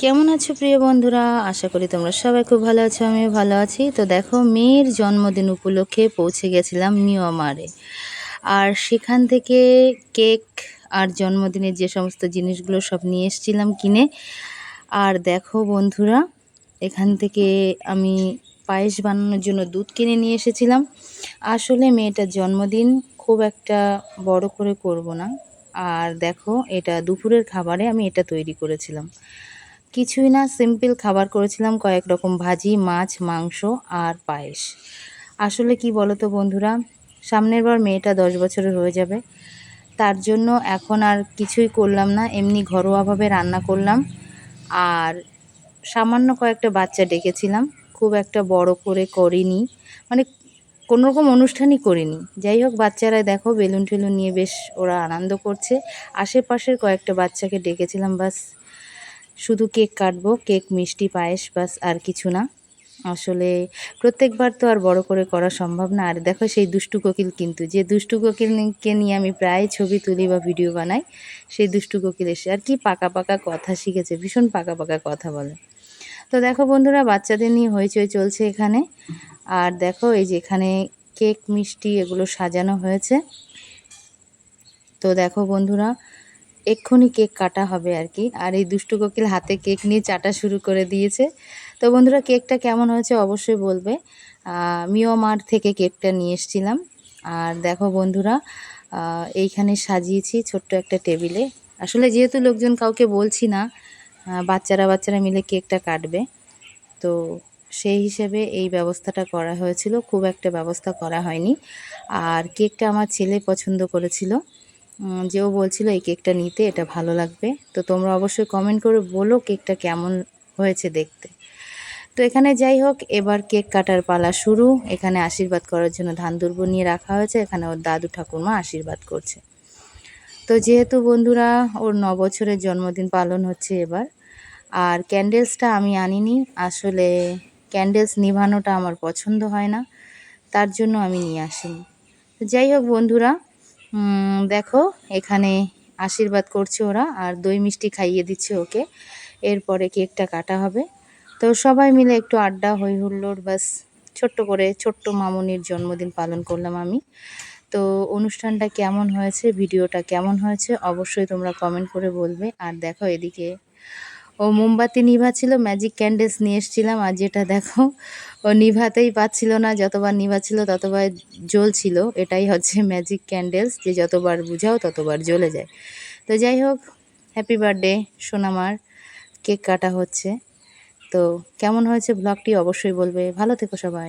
কেমন আছো প্রিয় বন্ধুরা? আশা করি তোমরা সবাই খুব ভালো আছো, আমিও ভালো আছি। তো দেখো, মেয়ের জন্মদিন উপলক্ষে পৌঁছে গেছিলাম মিয়ানমারে। আর সেখান থেকে কেক আর জন্মদিনের যে সমস্ত জিনিসগুলো সব নিয়ে এসেছিলাম কিনে। আর দেখো বন্ধুরা, এখান থেকে আমি পায়েস বানানোর জন্য দুধ কিনে নিয়ে এসেছিলাম। আসলে মেয়েটার জন্মদিন খুব একটা বড় করে করব না। আর দেখো, এটা দুপুরের খাবারে আমি এটা তৈরি করেছিলাম। কিছুই না, সিম্পল খাবার করেছিলাম, কয়েক রকম ভাজি, মাছ, মাংস আর পায়েস। আসলে কি বলো তো বন্ধুরা, সামনের বার মেয়েটা 10 বছরের হয়ে যাবে। তার জন্য এখন আর কিছুই করলাম না, এমনি ঘরোয়াভাবে রান্না করলাম। আর সামান্য কয়েকটা বাচ্চা ডেকেছিলাম, খুব একটা বড় করে করিনি, মানে কোনো রকম অনুষ্ঠানই করিনি। যাই হোক, বাচ্চারা দেখো বেলুন টেলুন নিয়ে বেশ ওরা আনন্দ করছে। আশেপাশের কয়েকটা বাচ্চাকে ডেকেছিলাম, বাস শুধু কেক কাটবো, কেক, মিষ্টি, পায়েস, বাস, আর কিছু না। আসলে প্রত্যেকবার তো আর বড় করে করা সম্ভব না। আর দেখো সেই দুষ্টু কোকিল, কিন্তু যে দুষ্টু কোকিলকে নিয়ে আমি প্রায় ছবি তুলি বা ভিডিও বানাই, সেই দুষ্টু কোকিল এসে আর কি পাকা পাকা কথা শিখেছে, ভীষণ পাকা পাকা কথা বলে। তো দেখো বন্ধুরা, বাচ্চাদের নিয়ে হইচই চলছে এখানে। আর দেখো এই যে এখানে কেক, মিষ্টি এগুলো সাজানো হয়েছে। তো দেখো বন্ধুরা, এক্ষুনি কেক কাটা হবে আর কি। আর এই দুষ্টু কোকিল হাতে কেক নিয়ে চাটা শুরু করে দিয়েছে। তো বন্ধুরা, কেকটা কেমন হয়েছে অবশ্যই বলবে। মিওমার থেকে কেকটা নিয়ে এসেছিলাম। আর দেখো বন্ধুরা, এইখানে সাজিয়েছি ছোট্ট একটা টেবিলে। আসলে যেহেতু লোকজন কাউকে বলছি না, বাচ্চারা বাচ্চারা মিলে কেকটা কাটবে, তো সেই হিসেবে এই ব্যবস্থাটা করা হয়েছিল, খুব একটা ব্যবস্থা করা হয়নি। আর কেকটা আমার ছেলে পছন্দ করেছিল, যেও বলছিল এই কেকটা নিতে, এটা ভালো লাগবে। তো তোমরা অবশ্যই কমেন্ট করে বলো কেকটা কেমন হয়েছে দেখতে। তো এখানে যাই হোক, এবার কেক কাটার পালা শুরু। এখানে আশীর্বাদ করার জন্য ধান দুর্ব নিয়ে রাখা হয়েছে, এখানে ওর দাদু ঠাকুরমা আশীর্বাদ করছে। তো যেহেতু বন্ধুরা ওর 9 বছরের জন্মদিন পালন হচ্ছে এবার। আর ক্যান্ডেলসটা আমি আনিনি, আসলে ক্যান্ডেলস নিভানোটা আমার পছন্দ হয় না, তার জন্য আমি নিয়ে আসিনি। যাই হোক বন্ধুরা, দেখো এখানে আশীর্বাদ করছে ওরা, আর দই মিষ্টি খাইয়ে দিচ্ছে ওকে। এরপরে কেকটা কাটা হবে। তো সবাই মিলে একটু আড্ডা, হই হুল্লোড়, বাস ছোট্ট করে ছোট্ট মামুনির জন্মদিন পালন করলাম আমি। তো অনুষ্ঠানটা কেমন হয়েছে, ভিডিওটা কেমন হয়েছে অবশ্যই তোমরা কমেন্ট করে বলবে। আর দেখো এদিকে ও মোমবাতি নিভাচ্ছিল, ম্যাজিক ক্যান্ডেলস নিয়ে এসেছিলাম, আর যেটা দেখো ও নিভাতেই পাচ্ছিল না, যতবার নিভাচ্ছিল ততবার জ্বলছিল। এটাই হচ্ছে ম্যাজিক ক্যান্ডেলস, যে যতবার বুঝাও ততবার জ্বলে যায়। তো যাই হোক, হ্যাপি বার্থডে সোনামার। কেক কাটা হচ্ছে। তো কেমন হয়েছে ব্লগটি অবশ্যই বলবে। ভালো থেকো সবাই।